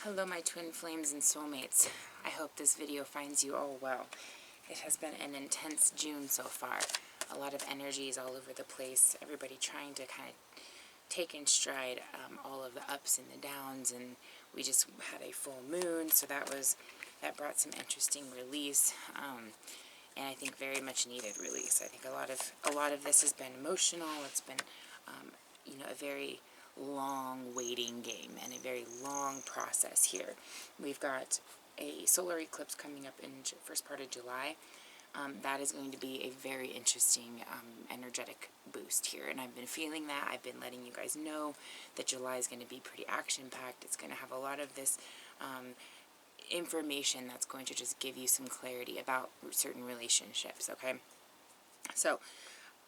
Hello my twin flames and soulmates. I hope this video finds you all well. It has been an intense June so far. A lot of energies all over the place. Everybody trying to kind of take in stride all of the ups and the downs, and we just had a full moon, so that brought some interesting release, and I think very much needed release. I think a lot of this has been emotional. It's been a very long waiting game and a very long process here. We've got a solar eclipse coming up in first part of July. That is going to be a very interesting energetic boost here, and I've been feeling that. I've been letting you guys know that July is going to be pretty action-packed. It's going to have a lot of this information that's going to just give you some clarity about certain relationships, okay? So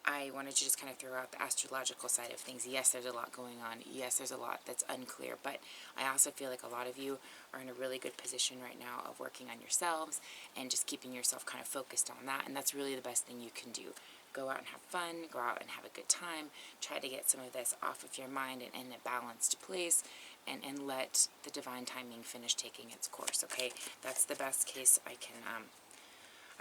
I wanted to just kind of throw out the astrological side of things. Yes, there's a lot going on. Yes, there's a lot that's unclear, but I also feel like a lot of you are in a really good position right now of working on yourselves and just keeping yourself kind of focused on that, and that's really the best thing you can do. Go out and have fun, go out and have a good time, try to get some of this off of your mind and in a balanced place, and let the divine timing finish taking its course, okay? That's the best case I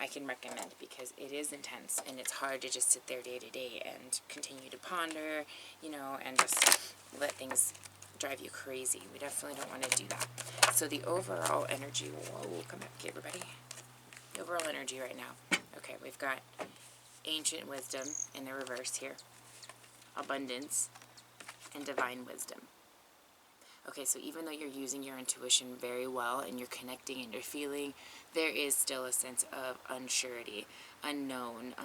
can recommend, because it is intense and it's hard to just sit there day to day and continue to ponder, and just let things drive you crazy. We definitely don't want to do that. So the overall energy, whoa, come back, everybody. The overall energy right now, okay, we've got ancient wisdom in the reverse here, abundance, and divine wisdom. Okay, so even though you're using your intuition very well and you're connecting and you're feeling, there is still a sense of unsurety, unknown,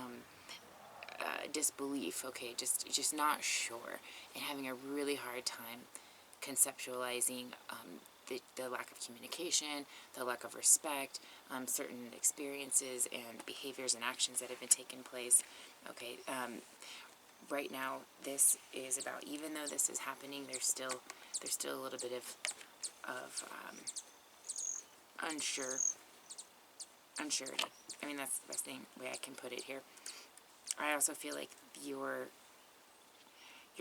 disbelief, okay, just not sure, and having a really hard time conceptualizing the lack of communication, the lack of respect, certain experiences and behaviors and actions that have been taking place, okay. Right now, this is about, even though this is happening, there's still a little bit of unsurety. I mean, that's the best way I can put it here. I also feel like you're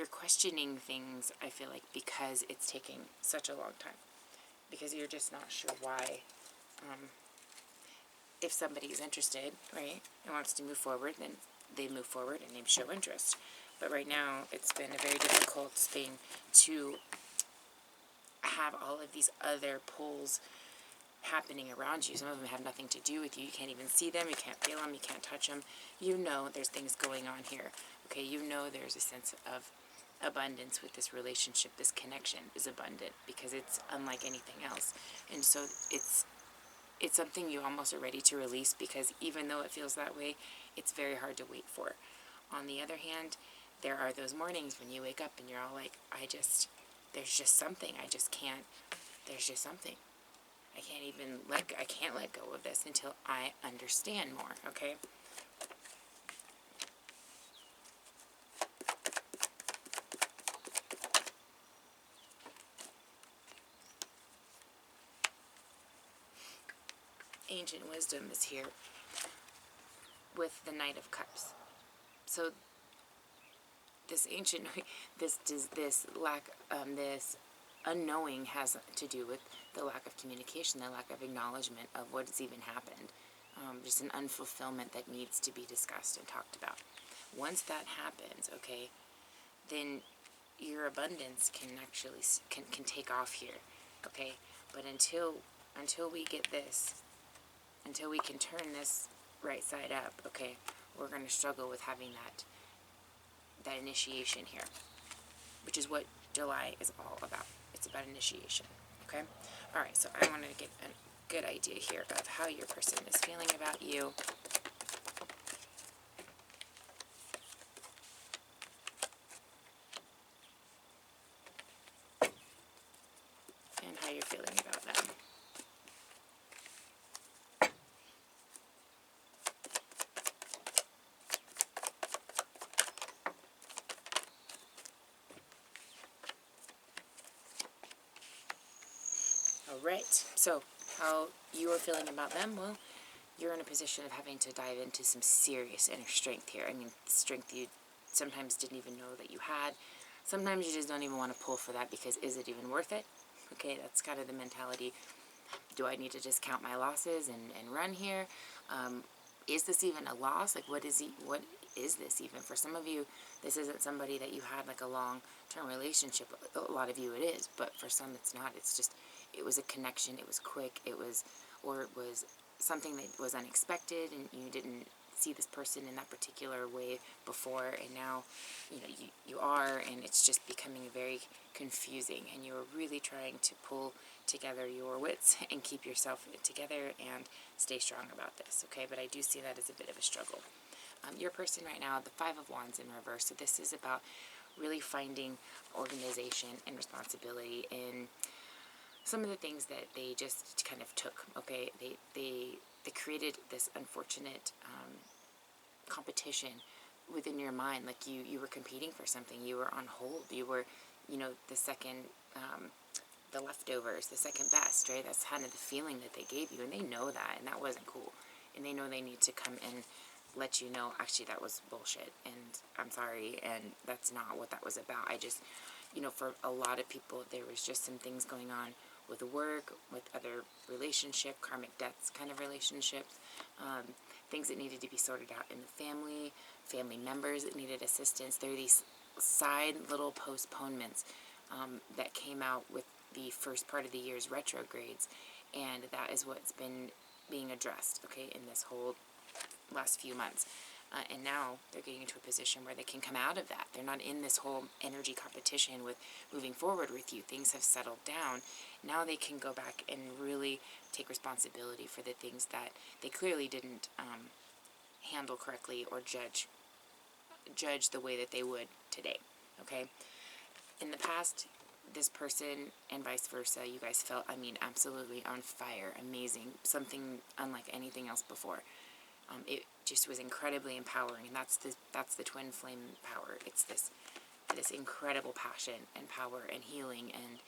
questioning things, I feel like, because it's taking such a long time. Because you're just not sure why. If somebody is interested, right, and wants to move forward, then they move forward and they show interest. But right now, it's been a very difficult thing to have all of these other pulls happening around you. Some of them have nothing to do with you. You can't even see them. You can't feel them. You can't touch them. You know there's things going on here. Okay, you know there's a sense of abundance with this relationship. This connection is abundant because it's unlike anything else. And so it's something you almost are ready to release, because even though it feels that way, it's very hard to wait for. On the other hand, there are those mornings when you wake up and you're all like, there's just something, there's just something. I can't let go of this until I understand more, okay? Ancient wisdom is here with the Knight of Cups. So this unknowing has to do with the lack of communication, the lack of acknowledgement of what's even happened. Just an unfulfillment that needs to be discussed and talked about. Once that happens, okay, then your abundance can actually can take off here, okay. But until we get this, until we can turn this right side up, okay, we're going to struggle with having that initiation here, which is what July is all about. It's about initiation, okay? All right, so I want to get a good idea here of how your person is feeling about you. And how you're feeling about them. Alright, so how you are feeling about them, well, you're in a position of having to dive into some serious inner strength here. I mean, strength you sometimes didn't even know that you had. Sometimes you just don't even want to pull for that, because is it even worth it? Okay, that's kind of the mentality. Do I need to just count my losses and run here? Is this even a loss? Like, what is this even? For some of you, this isn't somebody that you had like a long-term relationship with. A lot of you it is, but for some it's not. It's just, it was a connection, it was quick, it was something that was unexpected, and you didn't see this person in that particular way before, and now, you are, and it's just becoming very confusing, and you're really trying to pull together your wits and keep yourself together and stay strong about this, okay? But I do see that as a bit of a struggle. Your person right now, the Five of Wands in reverse, so this is about really finding organization and responsibility in some of the things that they just kind of took, okay? They created this unfortunate competition within your mind, like you were competing for something, you were on hold, you were, the second, the leftovers, the second best, right? That's kind of the feeling that they gave you, and they know that, and that wasn't cool, and they know they need to come and let you know, actually, that was bullshit, and I'm sorry, and that's not what that was about. I just, for a lot of people, there was just some things going on with work, with other relationship, karmic debts kind of relationships, things that needed to be sorted out in the family members that needed assistance. There are these side little postponements that came out with the first part of the year's retrogrades, and that is what's been being addressed, okay, in this whole last few months. And now they're getting into a position where they can come out of that. They're not in this whole energy competition with moving forward with you. Things have settled down. Now they can go back and really take responsibility for the things that they clearly didn't handle correctly or judge the way that they would today, okay? In the past, this person and vice versa, you guys felt, absolutely on fire, amazing, something unlike anything else before. It just was incredibly empowering, and that's the twin flame power. It's this incredible passion and power and healing, and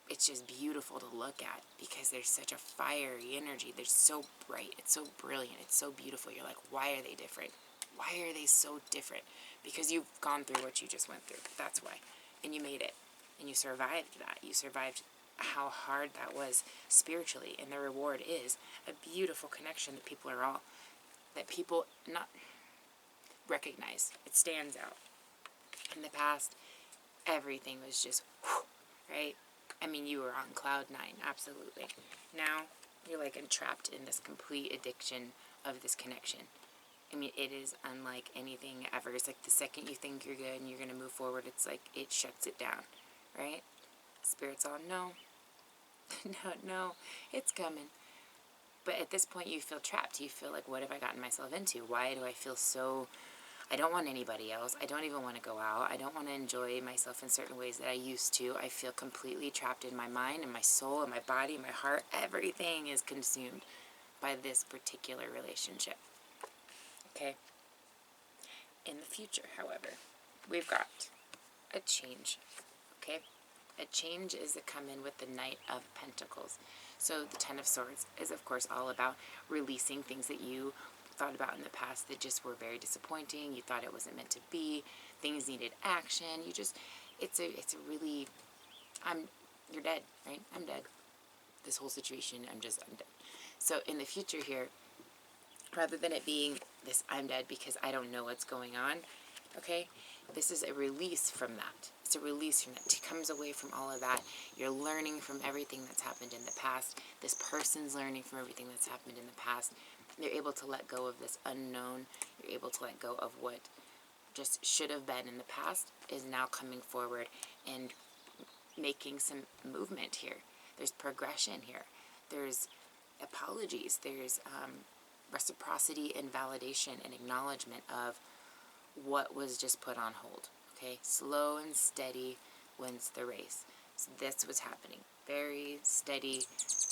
it's just beautiful to look at because there's such a fiery energy. They're so bright. It's so brilliant. It's so beautiful. You're like, why are they different? Why are they so different? Because you've gone through what you just went through. That's why. And you made it. And you survived that. You survived how hard that was spiritually. And the reward is a beautiful connection that people not recognize. It stands out. In the past, everything was just, right? You were on cloud 9, absolutely. Now, you're like entrapped in this complete addiction of this connection. It is unlike anything ever. It's like the second you think you're good and you're going to move forward, it's like it shuts it down, right? Spirit's all, no, no, it's coming. But at this point, you feel trapped. You feel like, what have I gotten myself into? Why do I feel so... I don't want anybody else. I don't even want to go out. I don't want to enjoy myself in certain ways that I used to. I feel completely trapped in my mind and my soul and my body and my heart. Everything is consumed by this particular relationship. Okay? In the future, however, we've got a change. Okay? A change is to come in with the Knight of Pentacles. So the Ten of Swords is, of course, all about releasing things that you thought about in the past that just were very disappointing. You thought it wasn't meant to be. Things needed action. It's a really, you're dead, right? I'm dead. This whole situation, I'm dead. So in the future here, rather than it being this, I'm dead because I don't know what's going on, okay? This is a release from that. It's a release from that. It comes away from all of that. You're learning from everything that's happened in the past. This person's learning from everything that's happened in the past. You're able to let go of this unknown. You're able to let go of what just should have been in the past is now coming forward and making some movement here. There's progression here. There's apologies. There's reciprocity and validation and acknowledgement of what was just put on hold. Okay? Slow and steady wins the race. So that's what's happening. Very steady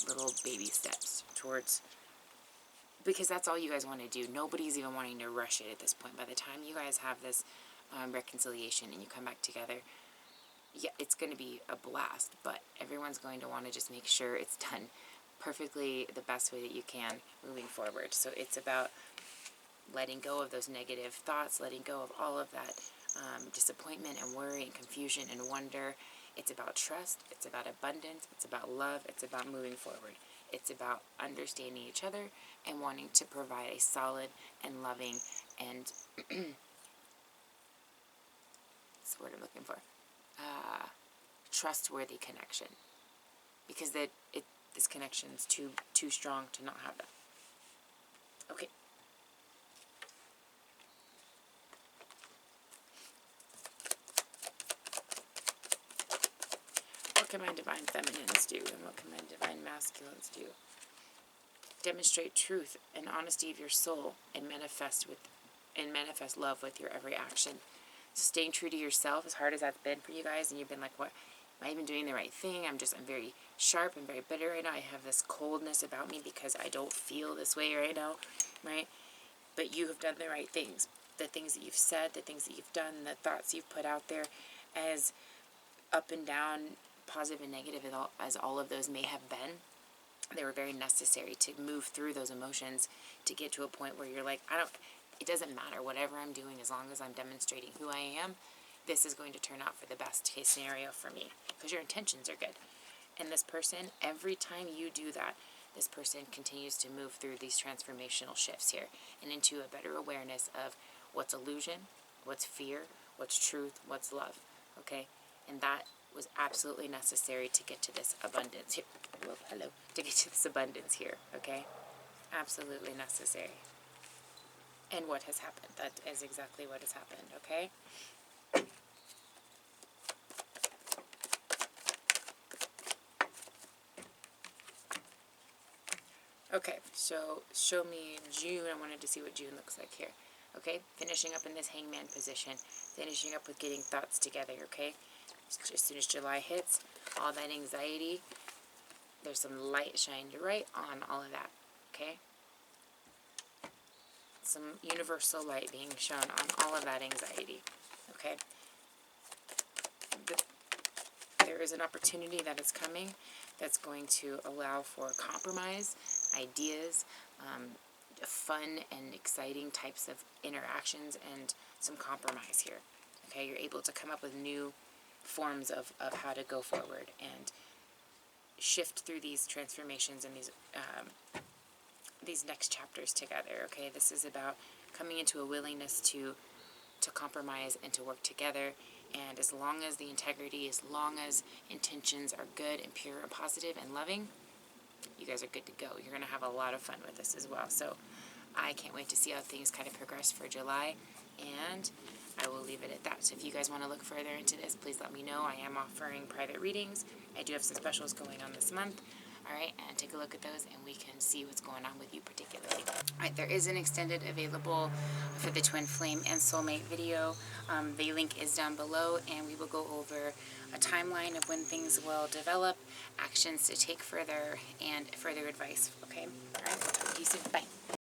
little baby steps towards... Because that's all you guys want to do. Nobody's even wanting to rush it at this point. By the time you guys have this reconciliation and you come back together, yeah, it's going to be a blast. But everyone's going to want to just make sure it's done perfectly the best way that you can moving forward. So it's about letting go of those negative thoughts, letting go of all of that disappointment and worry and confusion and wonder, It's about trust. It's about abundance. It's about love. It's about moving forward. It's about understanding each other and wanting to provide a solid and loving and that's the word I'm looking for, trustworthy connection. Because this connection's too strong to not have that. Okay. What can my divine feminines do, and what can my divine masculines do? Demonstrate truth and honesty of your soul, and manifest love with your every action. So staying true to yourself, as hard as that's been for you guys, and you've been like, what, am I even doing the right thing? I'm very sharp and very bitter right now. I have this coldness about me because I don't feel this way right now, right? But you have done the right things. The things that you've said, the things that you've done, the thoughts you've put out there, as up and down, positive and negative as all of those may have been, they were very necessary to move through those emotions to get to a point where you're like, it doesn't matter whatever I'm doing as long as I'm demonstrating who I am. This is going to turn out for the best case scenario for me because your intentions are good. And this person, every time you do that, this person continues to move through these transformational shifts here and into a better awareness of what's illusion, what's fear, what's truth, what's love, okay? And that was absolutely necessary to get to this abundance here. Well, hello. To get to this abundance here, okay? Absolutely necessary. And what has happened? That is exactly what has happened, okay? Okay, so show me June. I wanted to see what June looks like here. Okay, finishing up in this hangman position. Finishing up with getting thoughts together, okay? As soon as July hits, all that anxiety, there's some light shined right on all of that, okay? Some universal light being shown on all of that anxiety, okay? There is an opportunity that is coming that's going to allow for compromise, ideas, fun and exciting types of interactions, and some compromise here, okay? You're able to come up with new forms of how to go forward and shift through these transformations and these next chapters together, okay? This is about coming into a willingness to compromise and to work together, and as long as the integrity, as long as intentions are good and pure and positive and loving, you guys are good to go. You're going to have a lot of fun with this as well. So I can't wait to see how things kind of progress for July, and I will leave it at that. So if you guys want to look further into this, please let me know. I am offering private readings. I do have some specials going on this month. All right, and take a look at those, and we can see what's going on with you particularly. All right, there is an extended available for the Twin Flame and Soulmate video. The link is down below, and we will go over a timeline of when things will develop, actions to take further, and further advice, okay? All right, talk to you soon. Bye.